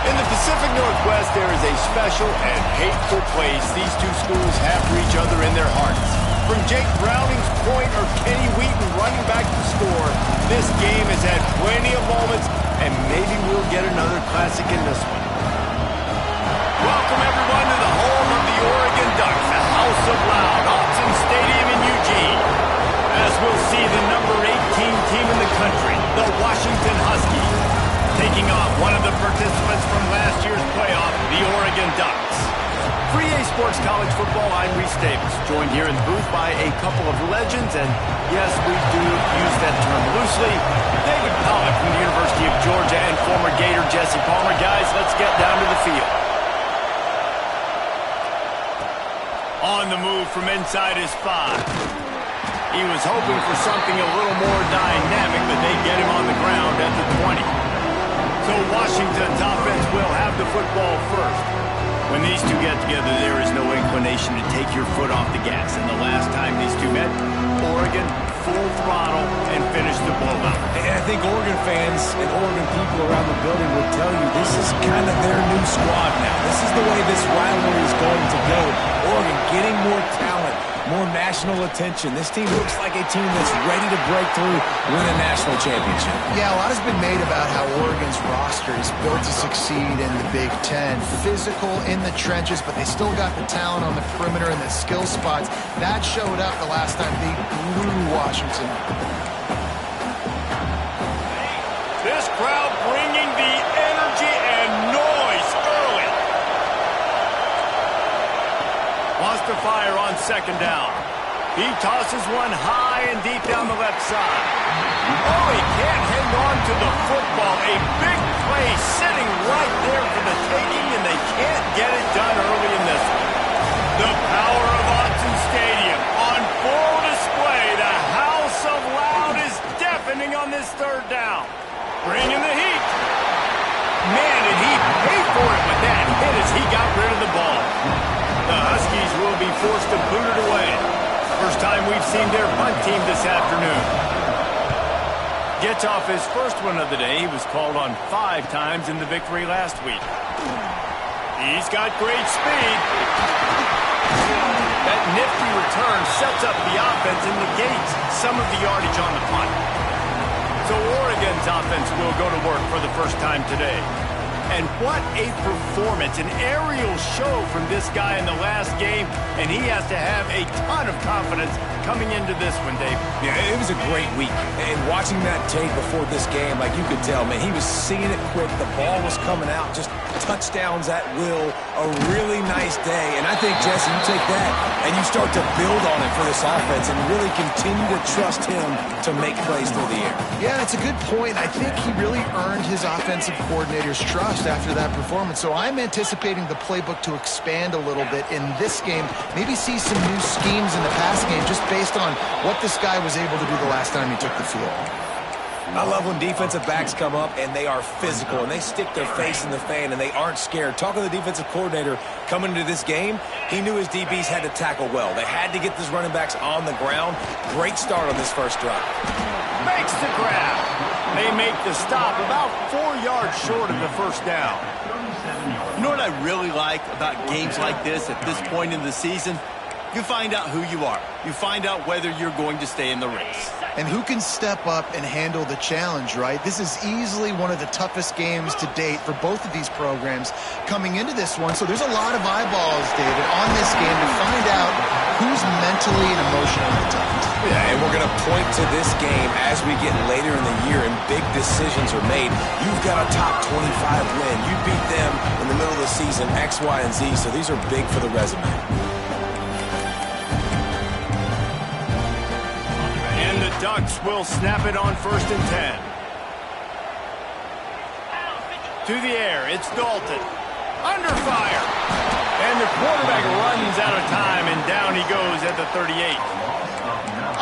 In the Pacific Northwest, there is a special and hateful place these two schools have for each other in their hearts. From Jake Browning's point or Kenny Wheaton running back to score, this game has had plenty of moments, and maybe we'll get another classic in this one. Welcome, everyone, to the home of the Oregon Ducks, the House of Loud, Autzen Stadium in Eugene. As we'll see the number 18 team in the country, the Washington Huskies, taking on one of the participants from last year's playoff, the Oregon Ducks. For EA Sports College Football, I'm Reese Davis, joined here in the booth by a couple of legends, and yes, we do use that term loosely. David Pollack from the University of Georgia and former Gator Jesse Palmer. Guys, let's get down to the field. On the move from inside his 5. He was hoping for something a little more dynamic, but they get him on the ground at the 20. So Washington's offense will have the football first. When these two get together, there is no inclination to take your foot off the gas. And the last time these two met, Oregon full throttle and finished the blowout. And I think Oregon fans and Oregon people around the building would tell you this is kind of their new squad now. This is the way this rivalry is going to go. Oregon getting more talent, more national attention. This team looks like a team that's ready to break through, win a national championship. Yeah, a lot has been made about how Oregon's roster is built to succeed in the Big Ten. Physical in the trenches, but they still got the talent on the perimeter and the skill spots. That showed up the last time they blew Washington. This crowd bringing the energy and noise early. Wants to fire on second down. He tosses one high and deep down the left side. Oh, he can't hang on to the football. A big play sitting right there for the taking, and they can't get it done early in this one. The power of Autzen Stadium on full display. The House of Loud is deafening on this third down. Bringing the heat. Man, did he pay for it with that hit as he got rid of the ball. The Huskies will be forced to boot it away. First time we've seen their punt team this afternoon. Gets off his first one of the day. He was called on 5 times in the victory last week. He's got great speed. That nifty return sets up the offense and negates some of the yardage on the punt. So Oregon's offense will go to work for the first time today. And what a performance, an aerial show from this guy in the last game, and he has to have a ton of confidence coming into this one, Dave. Yeah, it was a great week. And watching that tape before this game, like you could tell, man, he was seeing it quick. The ball was coming out, just touchdowns at will. A really nice day. And I think, Jesse, you take that and you start to build on it for this offense and really continue to trust him to make plays through the air. Yeah, that's a good point. I think he really earned his offensive coordinator's trust after that performance. So I'm anticipating the playbook to expand a little bit in this game. Maybe see some new schemes in the passing game just based on what this guy was able to do the last time he took the field. I love when defensive backs come up and they are physical and they stick their face in the fan and they aren't scared. Talking to the defensive coordinator coming into this game, he knew his DBs had to tackle well. They had to get these running backs on the ground. Great start on this first drive. Makes the grab. They make the stop about 4 yards short of the first down. You know what I really like about games like this at this point in the season? You find out who you are. You find out whether you're going to stay in the race. And who can step up and handle the challenge, right? This is easily one of the toughest games to date for both of these programs coming into this one. So there's a lot of eyeballs, David, on this game to find out who's mentally and emotionally attacked. Yeah, and we're going to point to this game as we get later in the year and big decisions are made. You've got a top 25 win. You beat them in the middle of the season, X, Y, and Z. So these are big for the resume. Ducks will snap it on 1st and 10. To the air, it's Dalton. Under fire. And the quarterback runs out of time, and down he goes at the 38.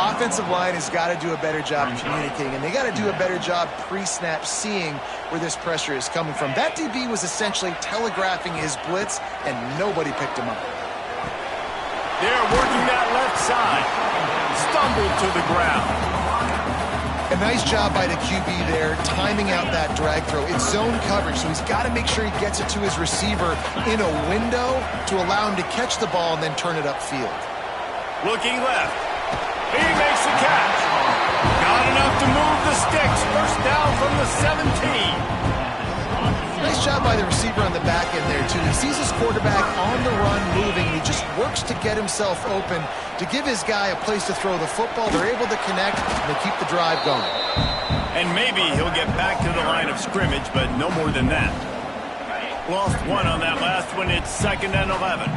Offensive line has got to do a better job communicating, and they got to do a better job pre-snap seeing where this pressure is coming from. That DB was essentially telegraphing his blitz, and nobody picked him up. They're working that left side. Stumbled to the ground. A nice job by the QB there, timing out that drag throw. It's zone coverage, so he's got to make sure he gets it to his receiver in a window to allow him to catch the ball and then turn it upfield. Looking left. He makes the catch. Got enough to move the sticks. First down from the 17. Nice job by the receiver on the back end there, too. He sees his quarterback on the run moving, and he just works to get himself open to give his guy a place to throw the football. They're able to connect, and they keep the drive going. And maybe he'll get back to the line of scrimmage, but no more than that. Lost one on that last one. It's 2nd and 11.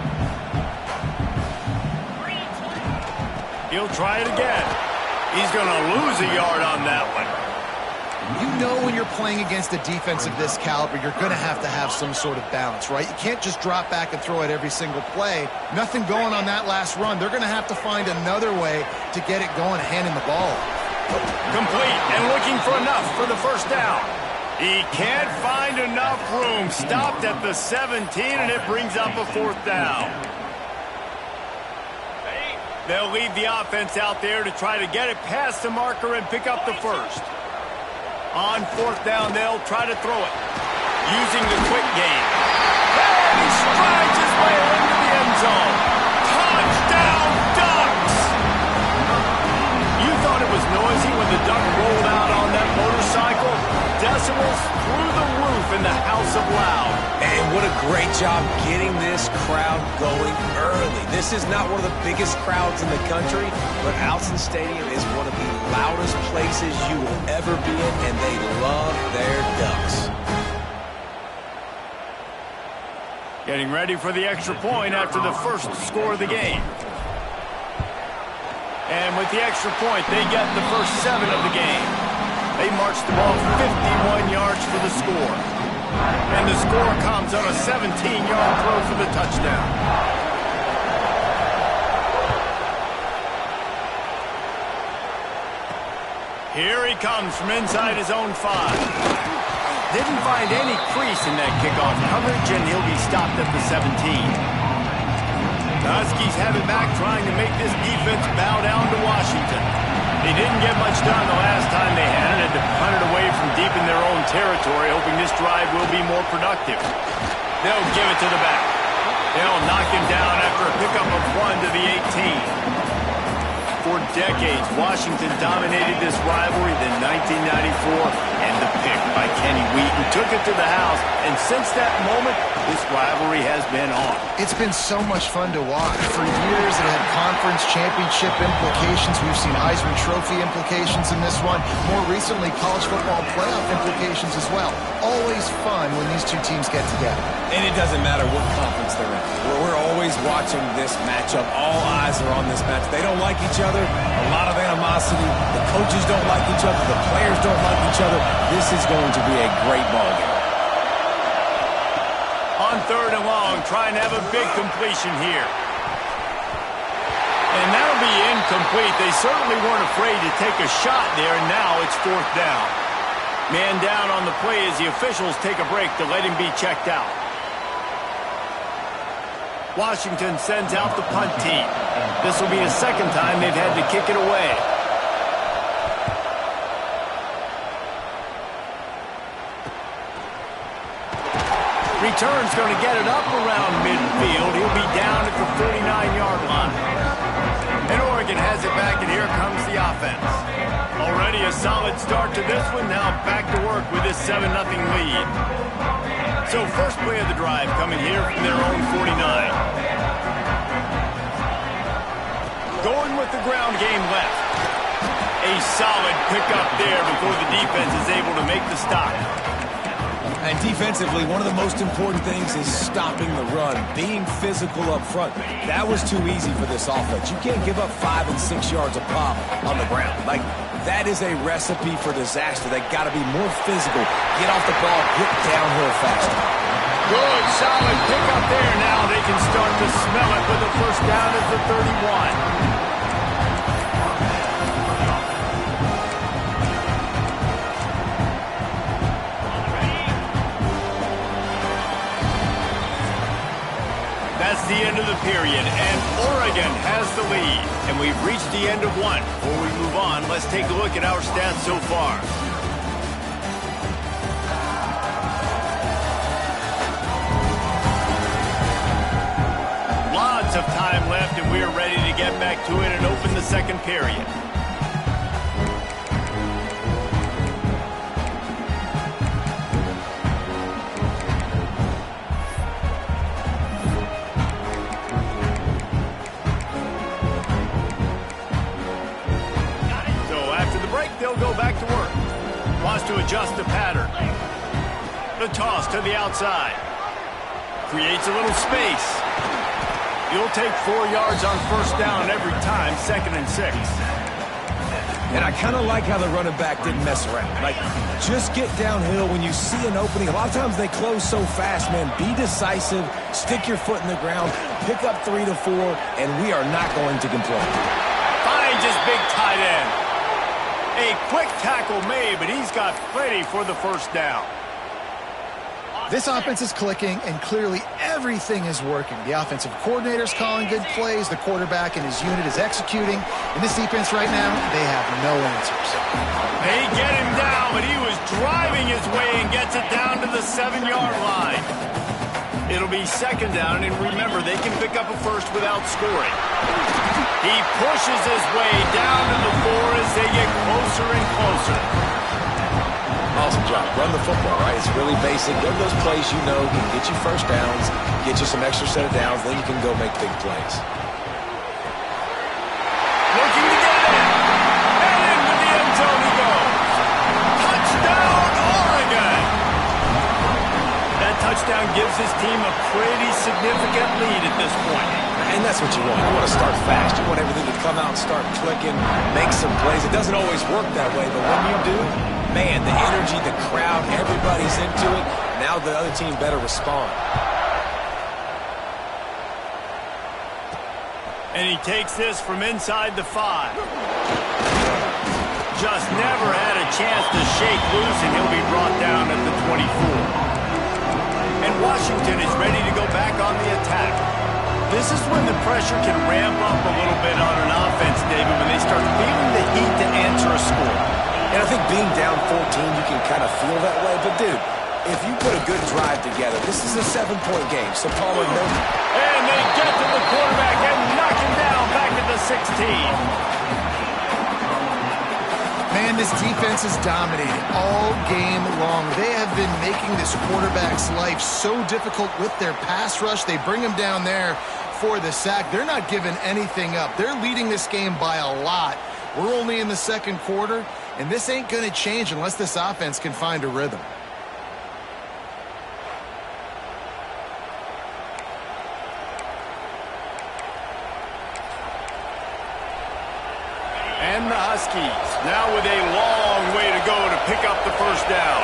He'll try it again. He's going to lose a yard on that one. You know when you're playing against a defense of this caliber, you're going to have some sort of balance, right? You can't just drop back and throw it every single play. Nothing going on that last run. They're going to have to find another way to get it going, handing the ball. Complete and looking for enough for the first down. He can't find enough room. Stopped at the 17, and it brings up a 4th down. They'll leave the offense out there to try to get it past the marker and pick up the first. On 4th down, they'll try to throw it. Using the quick game. And he strides his way into the end zone. Touchdown, Ducks! You thought it was noisy when the Duck rolled out on that motorcycle? Decibels through the roof in the House of Loud. And what a great job getting this crowd going early. This is not one of the biggest crowds in the country, but Alson Stadium is one of the loudest places you will ever be in, and they love their Ducks. Getting ready for the extra point after the first score of the game. And with the extra point, they get the first 7 of the game. They march the ball 51 yards for the score. And the score comes on a 17-yard throw for the touchdown. Here he comes from inside his own 5. Didn't find any crease in that kickoff coverage, and he'll be stopped at the 17. The Huskies have it back, trying to make this defense bow down to Washington. They didn't get much done the last time they had it, and to punt it away from deep in their own territory, hoping this drive will be more productive. They'll give it to the back. They'll knock him down after a pickup of 1 to the 18. For decades, Washington dominated this rivalry. Then 1994, and the pick by Kenny Wheaton took it to the house. And since that moment, this rivalry has been on. It's been so much fun to watch. For years, it had conference championship implications. We've seen Heisman Trophy implications in this one. More recently, college football playoff implications as well. Always fun when these two teams get together. And it doesn't matter what conference they're in. We're always watching this matchup. All eyes are on this match. They don't like each other. A lot of animosity. The coaches don't like each other. The players don't like each other. This is going to be a great ball game. On 3rd and long, trying to have a big completion here. And that'll be incomplete. They certainly weren't afraid to take a shot there, and now it's 4th down. Man down on the play as the officials take a break to let him be checked out. Washington sends out the punt team. This will be the 2nd time they've had to kick it away. Return's going to get it up around midfield. He'll be down at the 49-yard line. And Oregon has it back, and here comes the offense. Already a solid start to this one. Now back to work with this 7-0 lead. So first play of the drive coming here from their own 49. Going with the ground game left. A solid pickup there before the defense is able to make the stop. And defensively, one of the most important things is stopping the run, being physical up front. That was too easy for this offense. You can't give up 5 and 6 yards a pop on the ground. Like, that is a recipe for disaster. They got to be more physical, get off the ball, get downhill faster. Good, solid pickup there. Now they can start to smell it with the first down at the 31. That's the end of the period, and Oregon has the lead. And we've reached the end of one. Before we move on, let's take a look at our stats so far. Lots of time left, and we are ready to get back to it and open the second period. They'll go back to work. Wants to adjust the pattern. The toss to the outside. Creates a little space. You'll take 4 yards on first down every time, 2nd and 6. And I kind of like how the running back didn't mess around. Like, just get downhill when you see an opening. A lot of times they close so fast, man. Be decisive, stick your foot in the ground, pick up 3 to 4, and we are not going to complain. Finds his big tight end. A quick tackle made, but he's got plenty for the first down. This offense is clicking, and clearly everything is working. The offensive coordinator's calling good plays. The quarterback and his unit is executing. In this defense right now, they have no answers. They get him down, but he was driving his way and gets it down to the 7-yard line. It'll be 2nd down, and remember, they can pick up a first without scoring. He pushes his way down to the 4 as they get closer and closer. Awesome job. Run the football, right? It's really basic. Go to those plays you know can get you first downs, get you some extra set of downs, then you can go make big plays. Looking to get it. And into the end zone he goes. Touchdown, Oregon! That touchdown gives his team a pretty significant lead at this point. And that's what you want. You want to start fast. You want everything to come out and start clicking, make some plays. It doesn't always work that way, but when you do, man, the energy, the crowd, everybody's into it. Now the other team better respond. And he takes this from inside the 5. Just never had a chance to shake loose, and he'll be brought down at the 24. And Washington is ready to go back on the attack. This is when the pressure can ramp up a little bit on an offense, David, when they start feeling the heat to answer a score. And I think being down 14, you can kind of feel that way. But, dude, if you put a good drive together, this is a 7-point game. So, Pollard, no. And they get to the quarterback and knock him down back at the 16. Man, this defense is dominating all game long. They have been making this quarterback's life so difficult with their pass rush. They bring him down there for the sack. They're not giving anything up. They're leading this game by a lot. We're only in the 2nd quarter, and this ain't going to change unless this offense can find a rhythm. And the Huskies now with a long way to go to pick up the first down.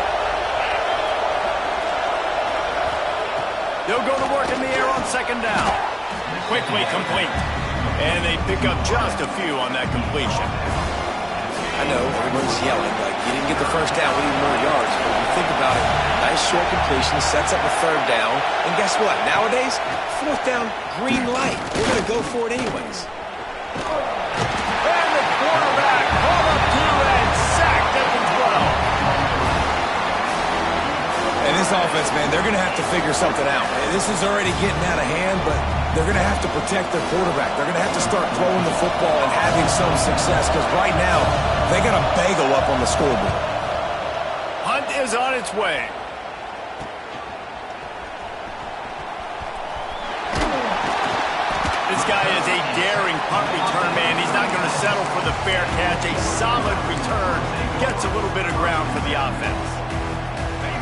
They'll go to work in the air on 2nd down. Quickly complete. And they pick up just a few on that completion. I know, everyone's yelling, like, you didn't get the first down, we need more yards. But when you think about it, nice short completion, sets up a 3rd down. And guess what? Nowadays, 4th down, green light. We're going to go for it anyways. And the quarterback called up to and sacked at the 12. And this offense, man, they're going to have to figure something out. This is already getting out of hand, but they're going to have to protect their quarterback. They're going to have to start throwing the football and having some success because right now they got a bagel up on the scoreboard. Hunt is on its way. This guy is a daring punt return man. He's not going to settle for the fair catch. A solid return gets a little bit of ground for the offense.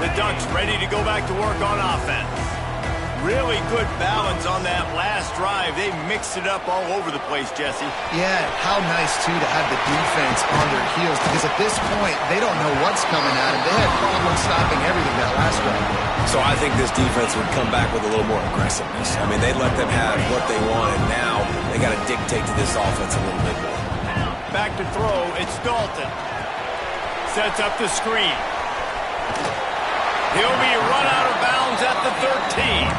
The Ducks ready to go back to work on offense. Really good balance on that last drive. They mixed it up all over the place, Jesse. Yeah, how nice, too, to have the defense on their heels because at this point, they don't know what's coming at them. They had problems stopping everything that last drive. So I think this defense would come back with a little more aggressiveness. I mean, they let them have what they wanted. Now they got to dictate to this offense a little bit more. Back to throw, it's Dalton. Sets up the screen. He'll be run out of bounds at the 13.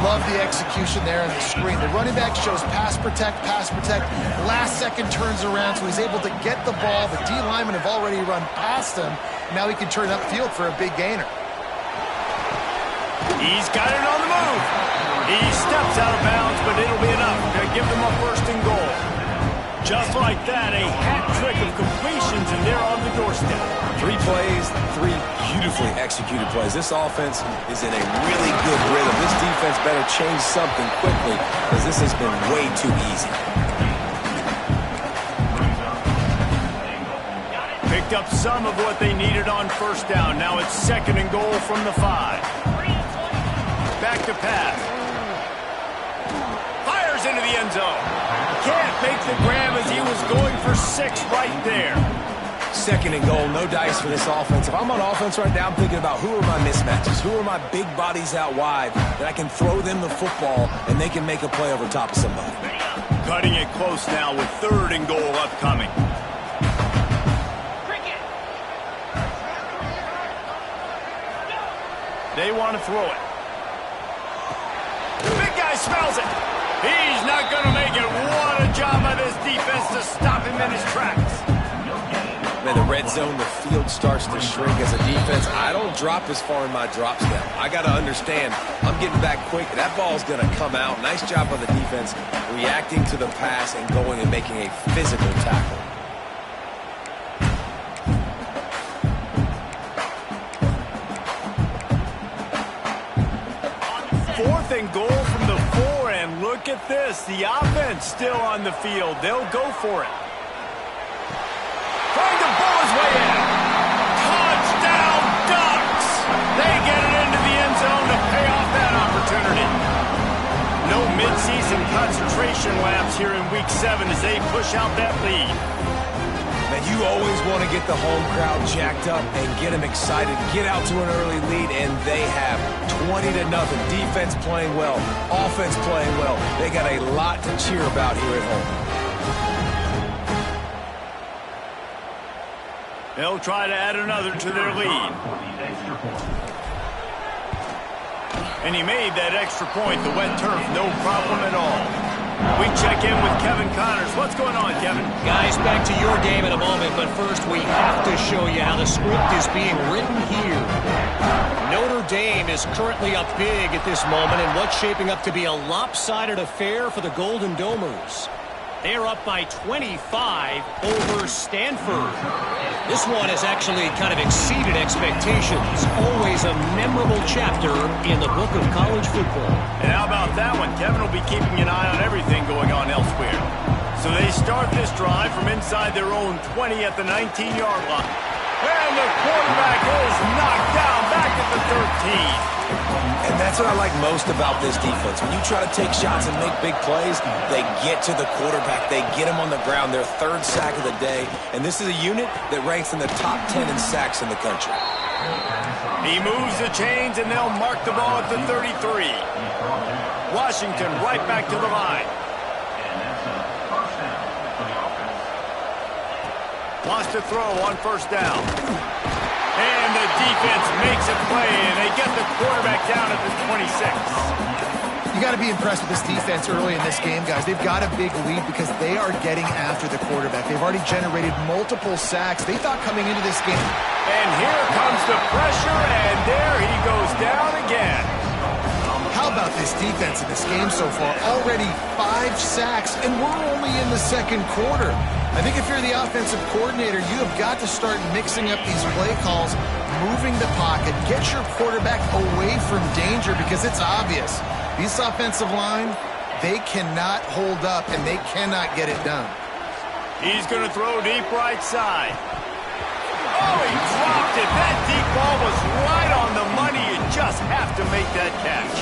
Love the execution there on the screen. The running back shows pass protect, pass protect. Last second turns around, so he's able to get the ball. The D linemen have already run past him. Now he can turn upfield for a big gainer. He's got it on the move. He steps out of bounds, but it'll be enough to give them a first and goal. Just like that, a hat trick of completions, and they're on the doorstep. 3 plays, 3 beautifully executed plays. This offense is in a really good rhythm. This defense better change something quickly, because this has been way too easy. Picked up some of what they needed on first down. Now it's second and goal from the 5. Back to pass. Fires into the end zone. Can't make the grab as he was going for 6 right there. Second and goal, no dice for this offense. If I'm on offense right now, I'm thinking about who are my mismatches, who are my big bodies out wide that I can throw them the football and they can make a play over top of somebody. Cutting it close now with third and goal upcoming. They want to throw it. The big guy smells it. He's not going to make it. What a job by this defense to stop him in his tracks. Man, the red zone, the field starts to shrink as a defense. I don't drop as far in my drop step. I got to understand, I'm getting back quick. That ball's going to come out. Nice job by the defense reacting to the pass and going and making a physical tackle. Fourth and goal from the 4, and look at this. The offense still on the field. They'll go for it. Trying to pull his way in. Touchdown Ducks! They get it into the end zone to pay off that opportunity. No midseason concentration lapse here in Week 7 as they push out that lead. Man, you always want to get the home crowd jacked up and get them excited, get out to an early lead, and they have 20-0. Defense playing well, offense playing well. They got a lot to cheer about here at home. They'll try to add another to their lead. And he made that extra point, the wet turf, no problem at all. We check in with Kevin Connors. What's going on, Kevin? Guys, back to your game in a moment, but first we have to show you how the script is being written here. Notre Dame is currently up big at this moment in what's shaping up to be a lopsided affair for the Golden Domers. They're up by 25 over Stanford. This one has actually kind of exceeded expectations. Always a memorable chapter in the book of college football. And how about that one? Kevin will be keeping an eye on everything going on elsewhere. So they start this drive from inside their own 20 at the 19-yard line. And the quarterback is knocked down back at the 13. And that's what I like most about this defense. When you try to take shots and make big plays, they get to the quarterback. They get him on the ground. Their 3rd sack of the day. And this is a unit that ranks in the top 10 in sacks in the country. He moves the chains, and they'll mark the ball at the 33. Washington right back to the line. Wants to throw on first down. And the defense makes a play, and they get the quarterback down at the 26. You got to be impressed with this defense early in this game, guys. They've got a big lead because they are getting after the quarterback. They've already generated multiple sacks. They thought coming into this game. And here comes the pressure, and there he goes down again. How about this defense in this game so far? Already 5 sacks, and we're only in the 2nd quarter. I think if you're the offensive coordinator, you have got to start mixing up these play calls, moving the pocket, get your quarterback away from danger because it's obvious. This offensive line, they cannot hold up, and they cannot get it done. He's going to throw deep right side. Oh, he dropped it. That deep ball was right on the money. You just have to make that catch.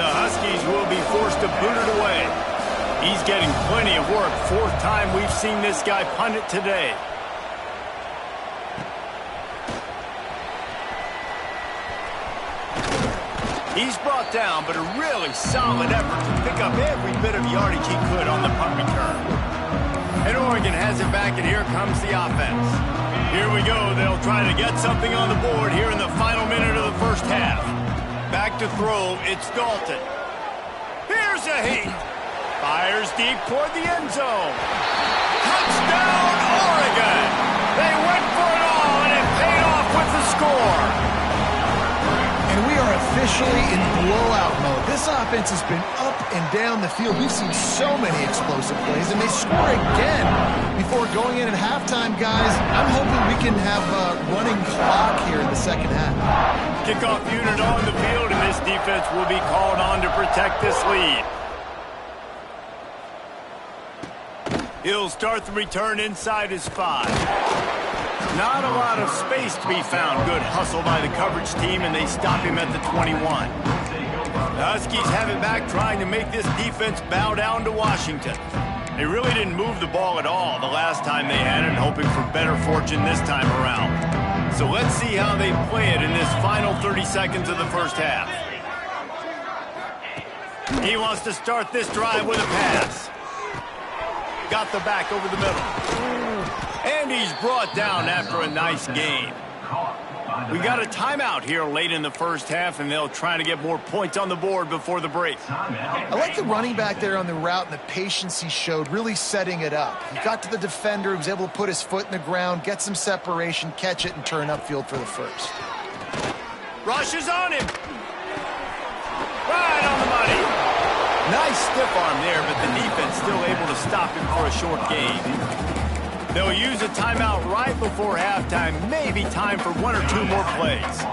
The Huskies will be forced to boot it away. He's getting plenty of work. 4th time we've seen this guy punt it today. He's brought down, but a really solid effort to pick up every bit of yardage he could on the punt return. And Oregon has it back, and here comes the offense. Here we go. They'll try to get something on the board here in the final minute of the first half. Back to throw. It's Dalton. shows the heat. Fires deep toward the end zone. Touchdown, Oregon! They went for it all, and it paid off with the score. And we are officially in blowout mode. This offense has been up and down the field. We've seen so many explosive plays, and they score again before going in at halftime, guys. I'm hoping we can have a running clock here in the second half. Kickoff unit on the field, and this defense will be called on to protect this lead. He'll start the return inside his 5. Not a lot of space to be found. Good hustle by the coverage team, and they stop him at the 21. The Huskies have it back, trying to make this defense bow down to Washington. They really didn't move the ball at all the last time they had it, hoping for better fortune this time around. So let's see how they play it in this final 30 seconds of the first half. He wants to start this drive with a pass. Got the back over the middle. And he's brought down after a nice gain. We got a timeout here late in the first half, and they'll try to get more points on the board before the break. I like the running back there on the route and the patience he showed, really setting it up. He got to the defender, he was able to put his foot in the ground, get some separation, catch it, and turn upfield for the first. Rushes on him. Right on the money. Nice stiff arm there, but the defense still able to stop him for a short gain. They'll use a timeout right before halftime, maybe time for 1 or 2 more plays.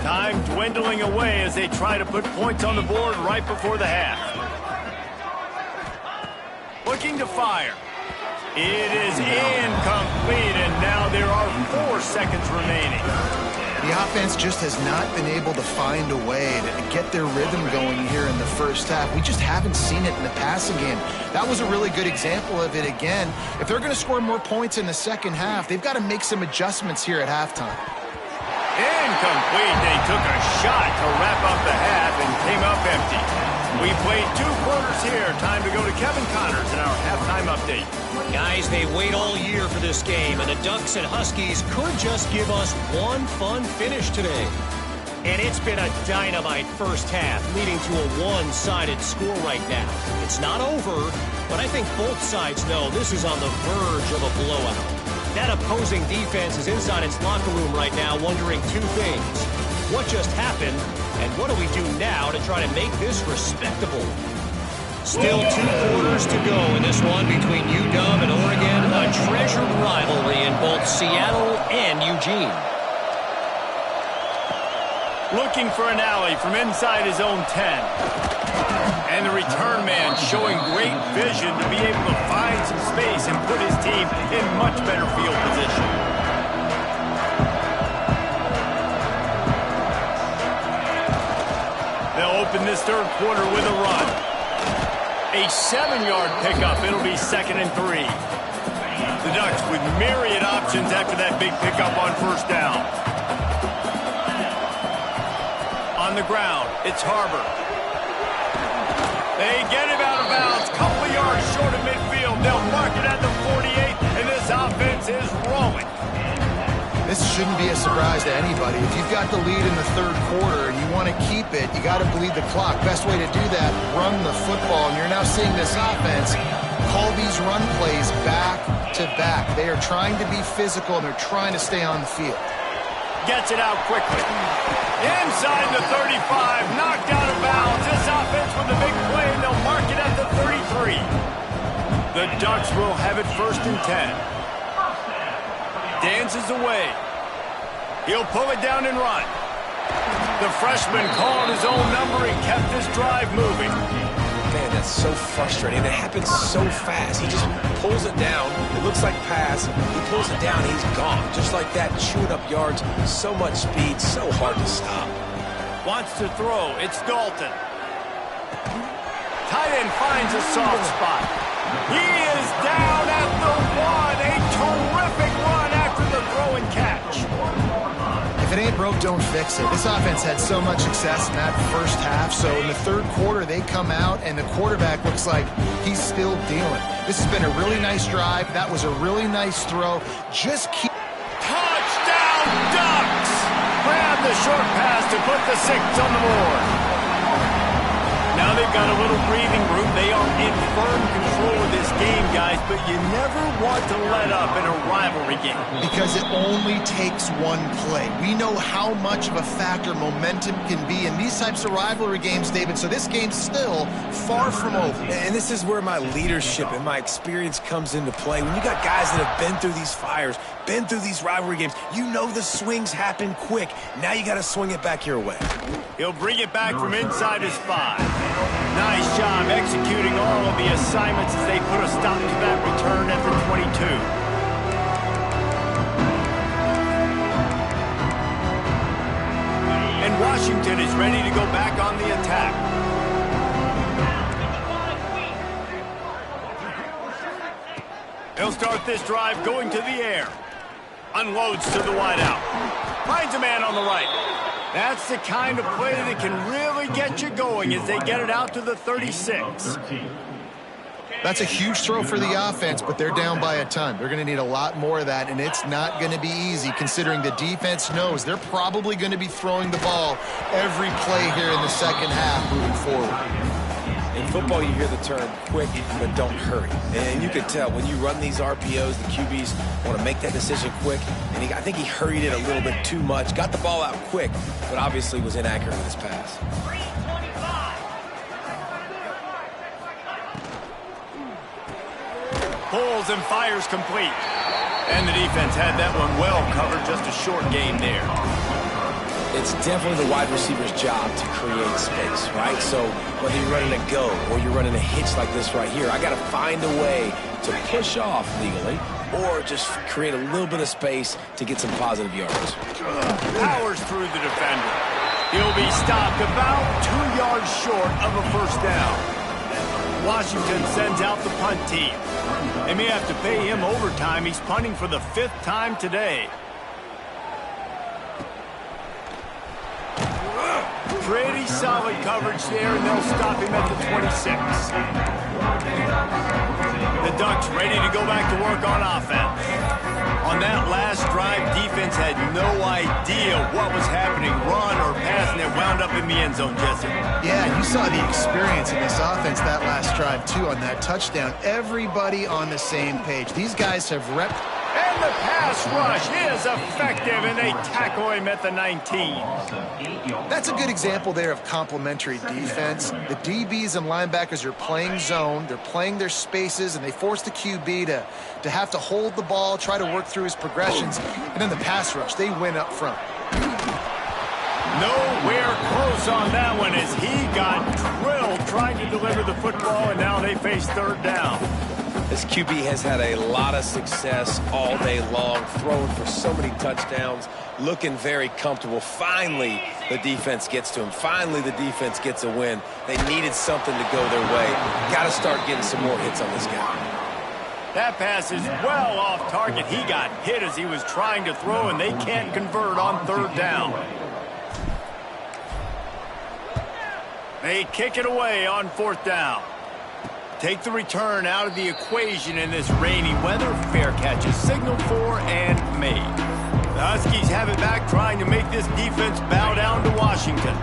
Time dwindling away as they try to put points on the board right before the half. Looking to fire. It is incomplete, and now there are 4 seconds remaining. The offense just has not been able to find a way to get their rhythm going here in the first half. We just haven't seen it in the passing game. That was a really good example of it again. If they're going to score more points in the second half, they've got to make some adjustments here at halftime. Incomplete. They took a shot to wrap up the half and came up empty. We played 2 quarters here. Time to go to Kevin Connors in our halftime update. Guys, they wait all year for this game, and the Ducks and Huskies could just give us one fun finish today. And it's been a dynamite first half, leading to a one-sided score right now. It's not over, but I think both sides know this is on the verge of a blowout. That opposing defense is inside its locker room right now wondering 2 things. What just happened, and what do we do now to try to make this respectable? Still 2 quarters to go in this one between UW and Oregon, a treasured rivalry in both Seattle and Eugene. Looking for an alley from inside his own 10. And the return man showing great vision to be able to find some space and put his team in much better field position. They'll open this third quarter with a run. A 7-yard pickup. It'll be 2nd and 3. The Ducks with myriad options after that big pickup on first down. On the ground, it's Harbor. They get him out of bounds. Couple of yards short of midfield. They'll mark it at the 48, and this offense is rolling. This shouldn't be a surprise to anybody. If you've got the lead in the third quarter and you want to keep it, you got to bleed the clock. Best way to do that, run the football. And you're now seeing this offense call these run plays back to back. They are trying to be physical, and they're trying to stay on the field. Gets it out quickly. Inside the 35, knocked out of bounds. This offense with a big play, and they'll mark it at the 33. The Ducks will have it 1st and 10. Dances away. He'll pull it down and run. The freshman called his own number and kept this drive moving. Man, that's so frustrating. It happens so fast. He just pulls it down. It looks like pass. He pulls it down. He's gone. Just like that, chewing up yards. So much speed. So hard to stop. Wants to throw. It's Dalton. Tight end finds a soft spot. He is down at the 1. A terrific run after the throw and catch. If it ain't broke, don't fix it. This offense had so much success in that first half, so in the third quarter they come out and the quarterback looks like he's still dealing. This has been a really nice drive. That was a really nice throw. Just keep... Touchdown, Ducks! Grab the short pass to put the 6 on the board. Now they've got a little breathing room. They are in firm control of this game, guys, but you never want to let up in a rivalry game. Because it only takes one play. We know how much of a factor momentum can be in these types of rivalry games, David, so this game's still far from over. And this is where my leadership and my experience comes into play. When you got guys that have been through these fires, been through these rivalry games, you know the swings happen quick. Now you got to swing it back your way. He'll bring it back from inside his 5. Nice job executing all of the assignments as they put a stop to that return at the 22. And Washington is ready to go back on the attack. He'll start this drive going to the air. Unloads to the wideout. Finds a man on the right. That's the kind of play that can really get you going as they get it out to the 36. That's a huge throw for the offense, but they're down by a ton. They're going to need a lot more of that, and it's not going to be easy considering the defense knows they're probably going to be throwing the ball every play here in the second half moving forward. In football, you hear the term quick, but don't hurry. And you can tell when you run these RPOs, the QBs want to make that decision quick. And I think he hurried it a little bit too much. Got the ball out quick, but obviously was inaccurate with his pass. Pulls and fires complete. And the defense had that one well covered. Just a short gain there. It's definitely the wide receiver's job to create space, right? So whether you're running a go or you're running a hitch like this right here, I got to find a way to push off legally or just create a little bit of space to get some positive yards. Powers through the defender. He'll be stopped about 2 yards short of a first down. Washington sends out the punt team. They may have to pay him overtime. He's punting for the 5th time today. Pretty solid coverage there, and they'll stop him at the 26. The Ducks ready to go back to work on offense. On that last drive, defense had no idea what was happening, run or pass, and it wound up in the end zone, Jesse. Yeah, you saw the experience in this offense that last drive, too, on that touchdown. Everybody on the same page. These guys have repped. And the pass rush is effective, and they tackle him at the 19. That's a good example there of complementary defense. The DBs and linebackers are playing zone, they're playing their spaces, and they force the QB to have to hold the ball, try to work through his progressions, and then the pass rush, they win up front. Nowhere close on that one as he got drilled trying to deliver the football, and now they face third down. This QB has had a lot of success all day long, throwing for so many touchdowns, looking very comfortable. Finally, the defense gets to him. Finally, the defense gets a win. They needed something to go their way. Got to start getting some more hits on this guy. That pass is well off target. He got hit as he was trying to throw, and they can't convert on third down. They kick it away on fourth down. Take the return out of the equation in this rainy weather. Fair catch is signaled for and made. The Huskies have it back, trying to make this defense bow down to Washington.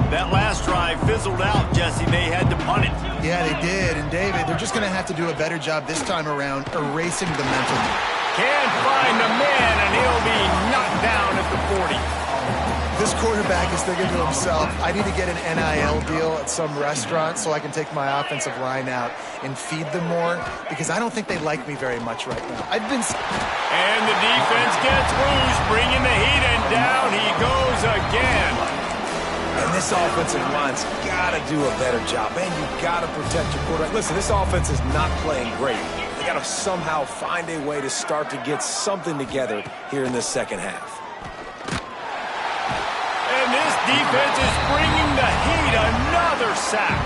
That last drive fizzled out, Jesse. They had to punt it. Yeah, they did. And, David, they're just going to have to do a better job this time around erasing the mental. Can't find the man, and he'll be knocked down at the 40. This quarterback is thinking to himself, I need to get an NIL deal at some restaurant so I can take my offensive line out and feed them more, because I don't think they like me very much right now. And the defense gets loose, bringing the heat, and down he goes again. And this offensive line's got to do a better job, and you've got to protect your quarterback. Listen, this offense is not playing great. They got to somehow find a way to start to get something together here in this second half. And this defense is bringing the heat. Another sack.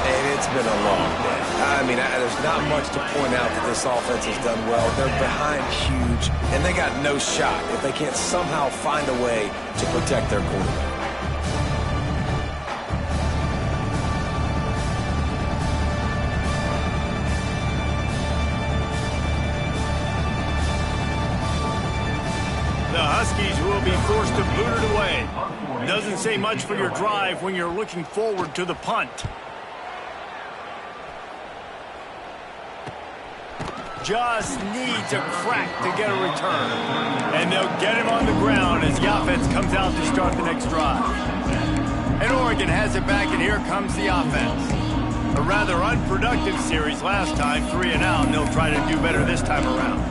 And it's been a long day. I mean, there's not much to point out that this offense has done well. They're behind huge, and they got no shot if they can't somehow find a way to protect their quarterback. The Huskies will be forced to boot it away. Doesn't say much for your drive when you're looking forward to the punt. Just needs a crack to get a return. And they'll get him on the ground as the offense comes out to start the next drive. And Oregon has it back, and here comes the offense. A rather unproductive series last time, 3 and out, and they'll try to do better this time around.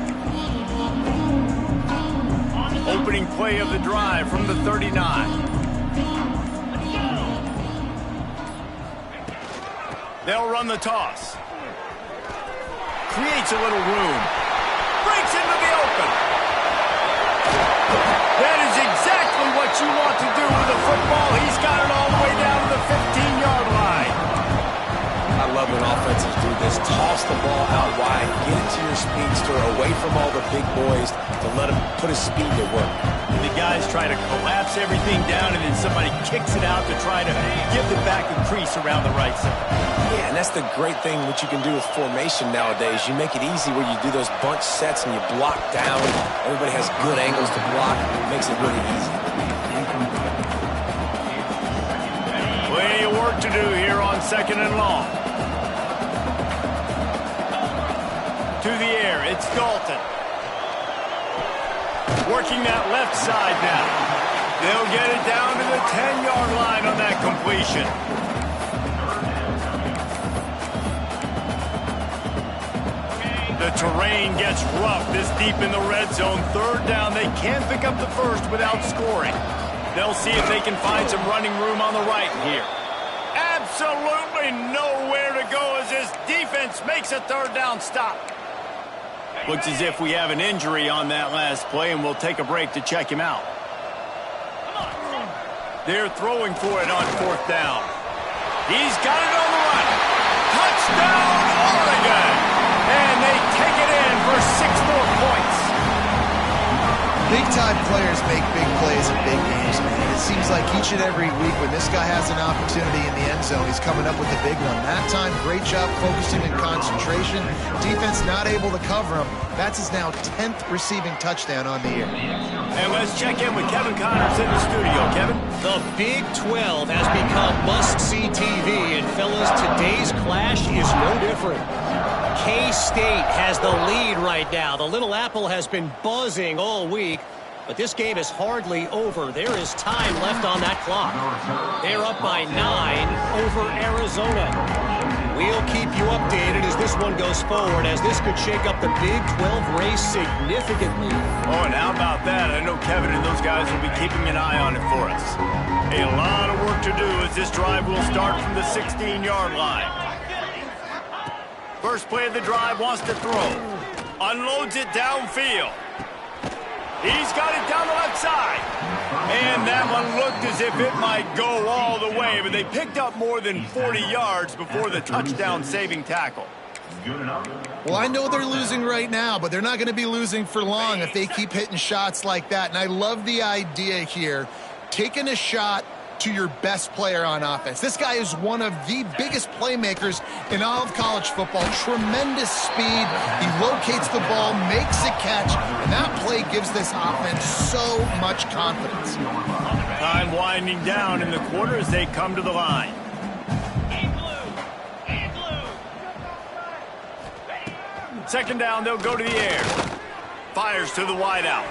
Opening play of the drive from the 39. They'll run the toss. Creates a little room. Breaks into the open. That is exactly what you want to do with a football. He's got it all the way down to the 15-yard line. I love when offenses do this. Toss the ball out wide. Get it to your speedster away from all the big boys to let him put his speed to work. And the guys try to collapse everything down, and then somebody kicks it out to try to give it back a crease around the right side. Yeah, and that's the great thing what you can do with formation nowadays. You make it easy where you do those bunch sets and you block down. Everybody has good angles to block. It makes it really easy. Plenty of work to do here on 2nd and long. To the air, it's Dalton. Working that left side now. They'll get it down to the 10-yard line on that completion. The terrain gets rough this deep in the red zone. 3rd down, they can't pick up the first without scoring. They'll see if they can find some running room on the right here. Absolutely nowhere to go as this defense makes a 3rd down stop. Looks as if we have an injury on that last play, and we'll take a break to check him out. They're throwing for it on 4th down. He's got it on the run. Touchdown, Oregon! And they take it in for 6 more points. Big-time players make big plays in big games, man. It seems like each and every week when this guy has an opportunity in the end zone, he's coming up with a big one. That time, great job focusing and concentration. Defense not able to cover him. That's his now 10th receiving touchdown on the year. And let's check in with Kevin Connors in the studio. Kevin? The Big 12 has become must-see TV, and fellas, today's clash is no different. K-State has the lead right now. The Little Apple has been buzzing all week, but this game is hardly over. There is time left on that clock. They're up by 9 over Arizona. We'll keep you updated as this one goes forward, as this could shake up the Big 12 race significantly. Oh, and how about that? I know Kevin and those guys will be keeping an eye on it for us. A lot of work to do as this drive will start from the 16-yard line. First play of the drive, wants to throw. Unloads it downfield. He's got it down the left side. And that one looked as if it might go all the way, but they picked up more than 40 yards before the touchdown-saving tackle. Well, I know they're losing right now, but they're not going to be losing for long if they keep hitting shots like that. And I love the idea here, taking a shot to your best player on offense. This guy is one of the biggest playmakers in all of college football. Tremendous speed. He locates the ball, makes a catch, and that play gives this offense so much confidence. Time winding down in the quarter as they come to the line. Second down, they'll go to the air. Fires to the wideout.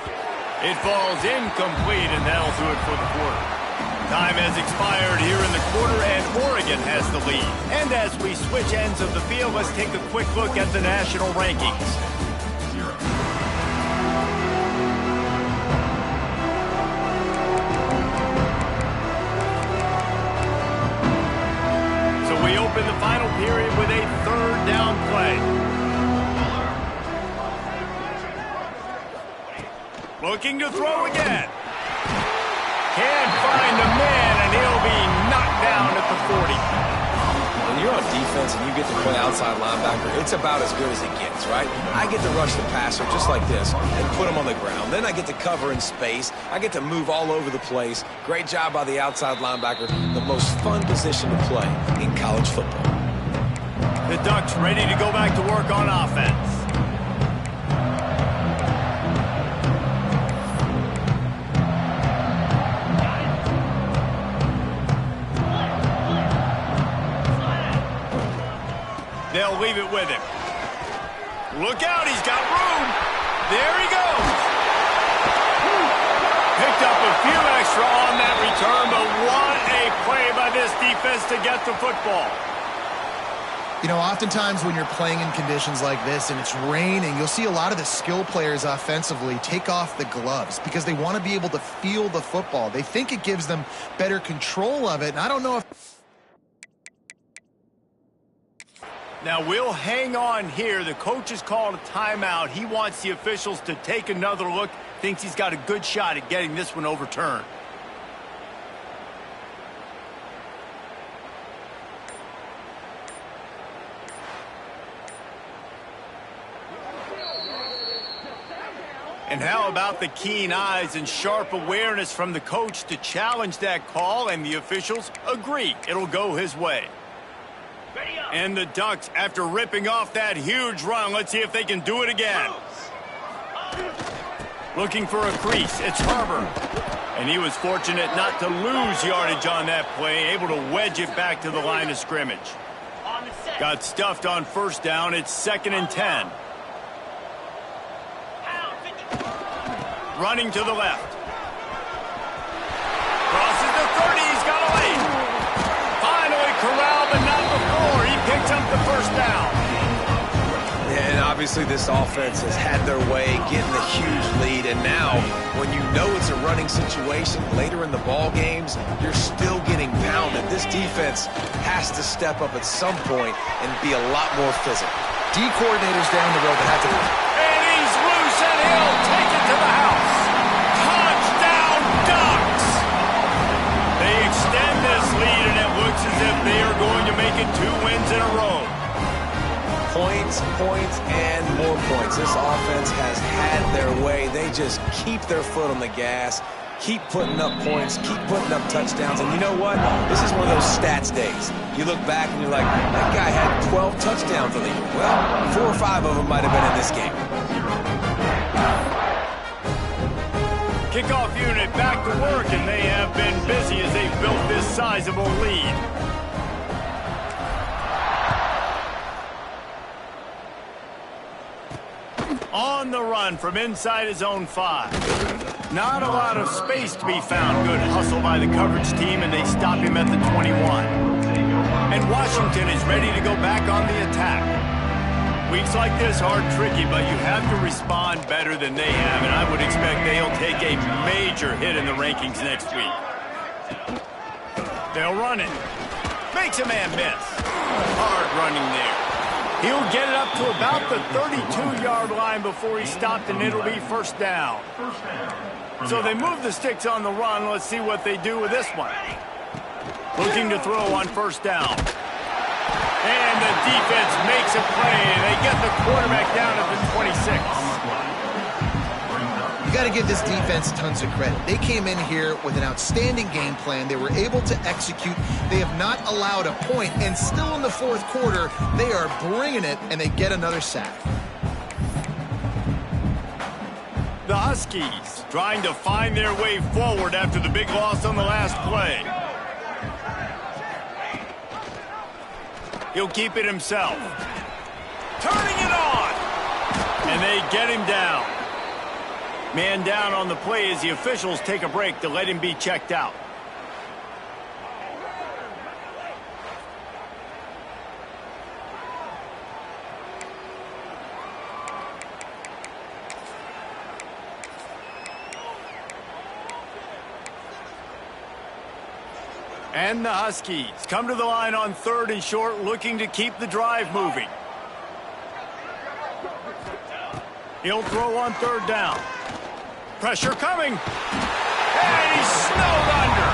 It falls incomplete, and that'll do it for the quarter. Time has expired here in the quarter, and Oregon has the lead. And as we switch ends of the field, let's take a quick look at the national rankings. So we open the final period with a 3rd down play. Looking to throw again. Can't find the man, and he'll be knocked down at the 40. When you're on defense and you get to play outside linebacker, it's about as good as it gets, right? I get to rush the passer just like this and put him on the ground. Then I get to cover in space. I get to move all over the place. Great job by the outside linebacker. The most fun position to play in college football. The Ducks ready to go back to work on offense. They'll leave it with him. Look out, he's got room. There he goes. Picked up a few extra on that return, but what a play by this defense to get the football. You know, oftentimes when you're playing in conditions like this and it's raining, you'll see a lot of the skill players offensively take off the gloves because they want to be able to feel the football. They think it gives them better control of it, and I don't know if... Now, we'll hang on here. The coach is calling a timeout. He wants the officials to take another look. Thinks he's got a good shot at getting this one overturned. And how about the keen eyes and sharp awareness from the coach to challenge that call, and the officials agree it'll go his way. And the Ducks, after ripping off that huge run, let's see if they can do it again. Looking for a crease, it's Harbor. And he was fortunate not to lose yardage on that play, able to wedge it back to the line of scrimmage. Got stuffed on first down, it's 2nd and 10. Running to the left. Crosses the 30, he's got a lead. Finally corralled, but not before. He picks up the first down. Yeah, and obviously this offense has had their way, getting the huge lead, and now when you know it's a running situation later in the ball games, you're still getting pounded. This defense has to step up at some point and be a lot more physical. D coordinators down the road that have to... And he's loose, and he'll take it to the house. Touchdown, Ducks! They extend this lead, and it looks as if they are going to make it 2 wins in a row. Points, points, and more points. This offense has had their way. They just keep their foot on the gas, keep putting up points, keep putting up touchdowns. And you know what? This is one of those stats days. You look back and you're like, that guy had 12 touchdowns in the year. Well, 4 or 5 of them might have been in this game. Kickoff unit back to work, and they have been busy as they've built this sizable lead. On the run from inside his own 5. Not a lot of space to be found. Good hustle by the coverage team, and they stop him at the 21. And Washington is ready to go back on the attack. Weeks like this are tricky, but you have to respond better than they have, and I would expect they'll take a major hit in the rankings next week. They'll run it. Makes a man miss. Hard running there. He'll get it up to about the 32-yard line before he stopped, and it'll be first down. So they move the sticks on the run. Let's see what they do with this one. Looking to throw on first down. And the defense makes a play, and they get the quarterback down at the 26. You got to give this defense tons of credit. They came in here with an outstanding game plan. They were able to execute. They have not allowed a point, and still in the 4th quarter, they are bringing it, and they get another sack. The Huskies trying to find their way forward after the big loss on the last play. He'll keep it himself. Turning it on. And they get him down. Man down on the play as the officials take a break to let him be checked out. And the Huskies come to the line on 3rd and short, looking to keep the drive moving. He'll throw on 3rd down. Pressure coming. And he's snowed under.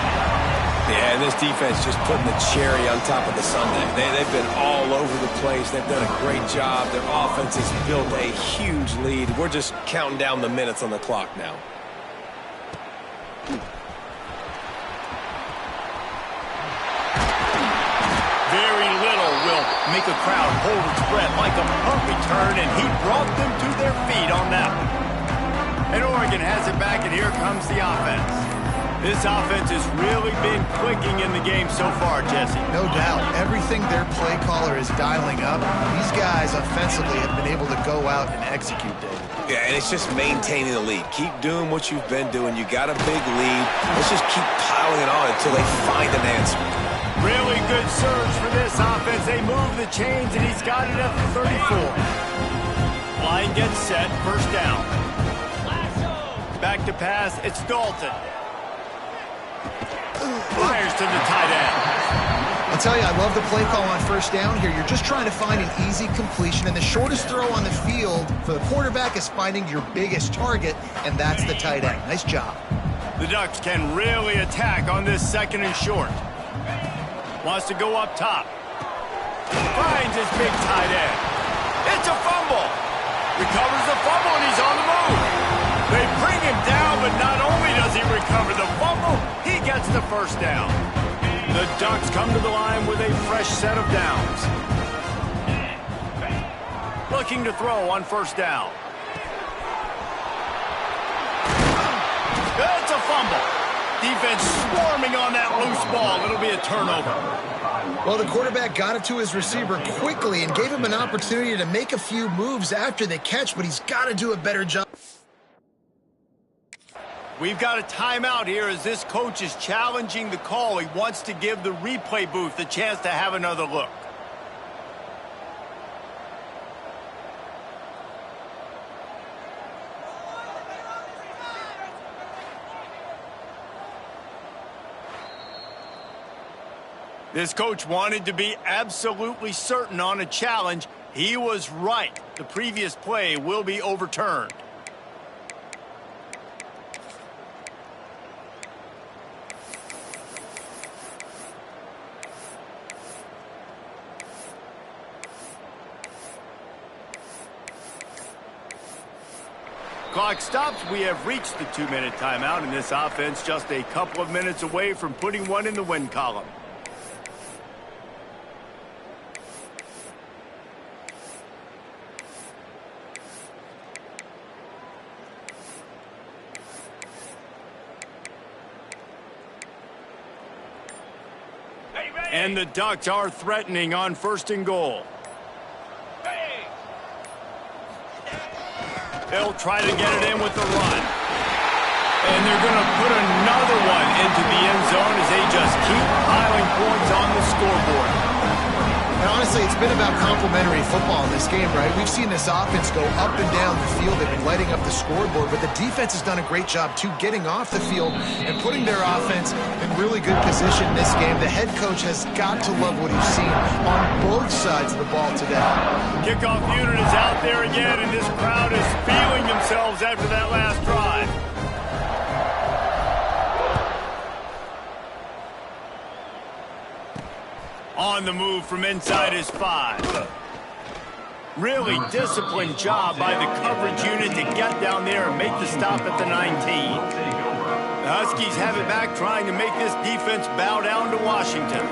Yeah, and this defense just putting the cherry on top of the sundae. They've been all over the place. They've done a great job. Their offense has built a huge lead. We're just counting down the minutes on the clock now. Very little will make a crowd hold its breath like a punt return, and he brought them to their feet on that one. And Oregon has it back, and here comes the offense. This offense has really been clicking in the game so far, Jesse. No doubt. Everything their play caller is dialing up, these guys offensively have been able to go out and execute, David. Yeah, and it's just maintaining the lead. Keep doing what you've been doing. You got a big lead. Let's just keep piling it on until they find an answer. Really good surge for this offense. They move the chains, and he's got it at the 34. Line gets set, first down. Back to pass, it's Dalton. Fires to the tight end. I'll tell you, I love the play call on first down here. You're just trying to find an easy completion, and the shortest throw on the field for the quarterback is finding your biggest target, and that's the tight end. Nice job. The Ducks can really attack on this second and short. Wants to go up top. Finds his big tight end. It's a fumble. Recovers the fumble, and he's on the move. They bring him down, but not only does he recover the fumble, he gets the first down. The Ducks come to the line with a fresh set of downs. Looking to throw on first down. It's a fumble. Defense swarming on that loose ball. It'll be a turnover. Well, the quarterback got it to his receiver quickly and gave him an opportunity to make a few moves after the catch, but he's got to do a better job. We've got a timeout here as this coach is challenging the call. He wants to give the replay booth a chance to have another look. This coach wanted to be absolutely certain on a challenge. He was right. The previous play will be overturned. Clock stops. We have reached the 2-minute timeout, and this offense just a couple of minutes away from putting one in the win column. And the Ducks are threatening on first and goal. They'll try to get it in with the run. And they're going to put another one into the end zone as they just keep piling points on the scoreboard. And honestly, it's been about complementary football in this game, right? We've seen this offense go up and down the field. They've been lighting up the scoreboard, but the defense has done a great job, too, getting off the field and putting their offense in really good position in this game. The head coach has got to love what he's seen on both sides of the ball today. Kickoff unit is out there again, and this crowd is feeling themselves after that last drive. On the move from inside his 5. Really disciplined job by the coverage unit to get down there and make the stop at the 19. The Huskies have it back, trying to make this defense bow down to Washington.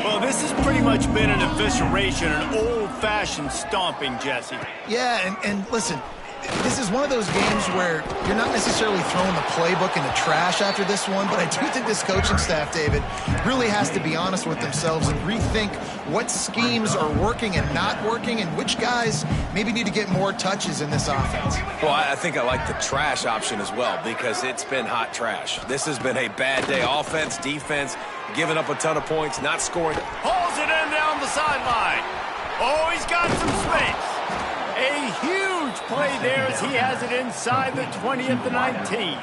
Well, this has pretty much been an evisceration, an old-fashioned stomping, Jesse. Yeah, and listen, this is one of those games where you're not necessarily throwing the playbook in the trash after this one, but I do think this coaching staff, David, really has to be honest with themselves and rethink what schemes are working and not working and which guys maybe need to get more touches in this offense. Well, I think I like the trash option as well because it's been hot trash. This has been a bad day. Offense, defense, giving up a ton of points, not scoring. Pulls it in down the sideline. Oh, he's got some space. A huge play there as he has it inside the 20 at the 19.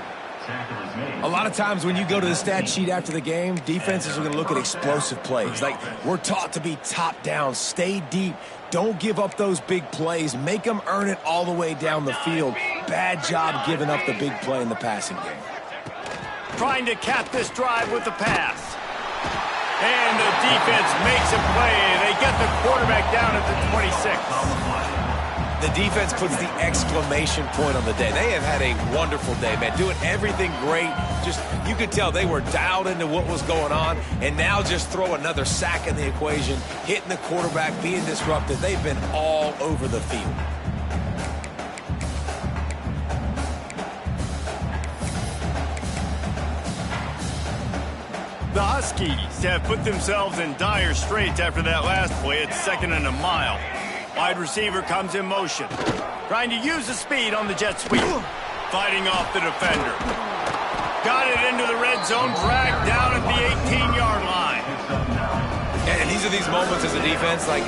A lot of times when you go to the stat sheet after the game, defenses are going to look at explosive plays. Like, we're taught to be top down, stay deep, don't give up those big plays, make them earn it all the way down the field. Bad job giving up the big play in the passing game. Trying to cap this drive with the pass. And the defense makes a play. They get the quarterback down at the 26. The defense puts the exclamation point on the day. They have had a wonderful day, man, doing everything great. Just, you could tell they were dialed into what was going on, and now just throw another sack in the equation, hitting the quarterback, being disruptive. They've been all over the field. The Huskies have put themselves in dire straits after that last play at 2nd and a mile. Wide receiver comes in motion, trying to use the speed on the jet sweep. Fighting off the defender. Got it into the red zone, dragged down at the 18-yard line. And these are these moments as a defense, like,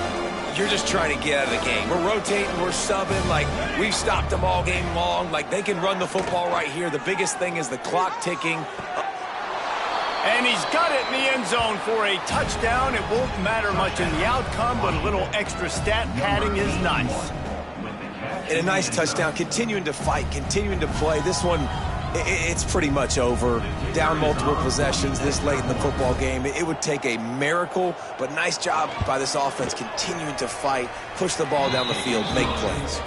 you're just trying to get out of the game. We're rotating, we're subbing, like, we've stopped them all game long. Like, they can run the football right here. The biggest thing is the clock ticking. And he's got it in the end zone for a touchdown. It won't matter much in the outcome, but a little extra stat padding is nice. And a nice touchdown, continuing to fight, continuing to play. This one, it's pretty much over. Down multiple possessions this late in the football game. It would take a miracle, but nice job by this offense continuing to fight, push the ball down the field, make plays.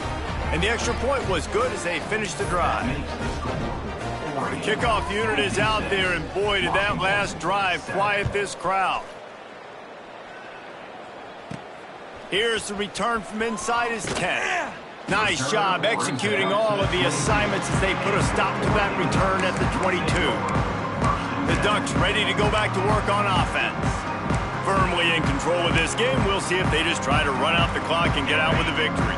And the extra point was good as they finished the drive. The kickoff unit is out there, and boy, did that last drive quiet this crowd. Here's the return from inside his 10. Nice job executing all of the assignments as they put a stop to that return at the 22. The Ducks ready to go back to work on offense. Firmly in control of this game. We'll see if they just try to run out the clock and get out with a victory.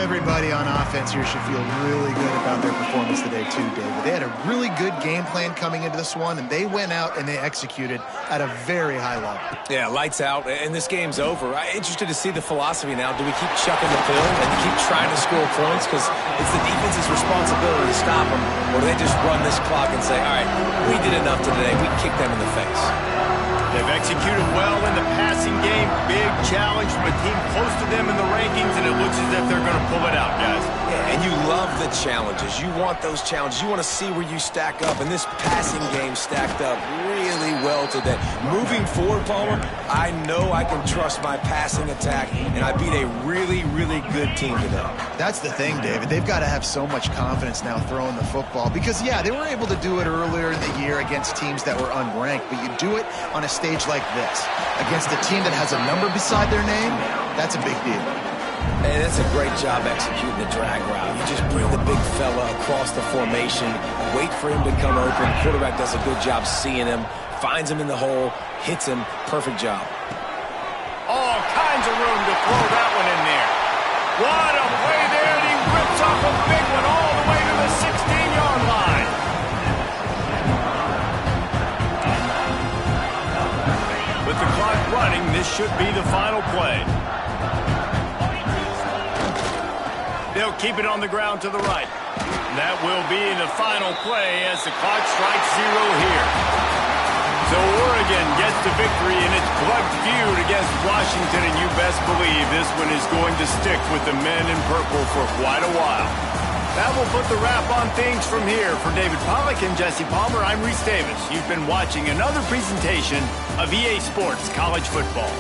Everybody on offense here should feel really good about their performance today too, David. They had a really good game plan coming into this one, and they went out and they executed at a very high level. Yeah, lights out, and this game's over. I'm interested to see the philosophy now. Do we keep chucking the pill and keep trying to score points because it's the defense's responsibility to stop them, or do they just run this clock and say, all right, we did enough today, we kicked them in the face? They've executed well in the passing game. Big challenge from a team close to them in the rankings, and it looks as if they're going to pull it out, guys. Yeah, and you love the challenges. You want those challenges. You want to see where you stack up, and this passing game stacked up really well today. Moving forward, Palmer, I know I can trust my passing attack, and I beat a really, really good team today. That's the thing, David. They've got to have so much confidence now throwing the football because, yeah, they were able to do it earlier in the year against teams that were unranked, but you do it on a stage like this against a team that has a number beside their name. That's a big deal. Hey, that's a great job executing the drag route. You just bring the big fella across the formation, wait for him to come open. Quarterback does a good job seeing him, finds him in the hole, hits him. Perfect job. All kinds of room to throw that one in there. What a play there, and he rips off a big one all the way to the 16-yard line. With the clock running, this should be the final play. They'll keep it on the ground to the right. That will be the final play as the clock strikes 0 here. So Oregon gets the victory in its blood feud against Washington, and you best believe this one is going to stick with the men in purple for quite a while. That will put the wrap on things from here. For David Pollack and Jesse Palmer, I'm Reese Davis. You've been watching another presentation of EA Sports College Football.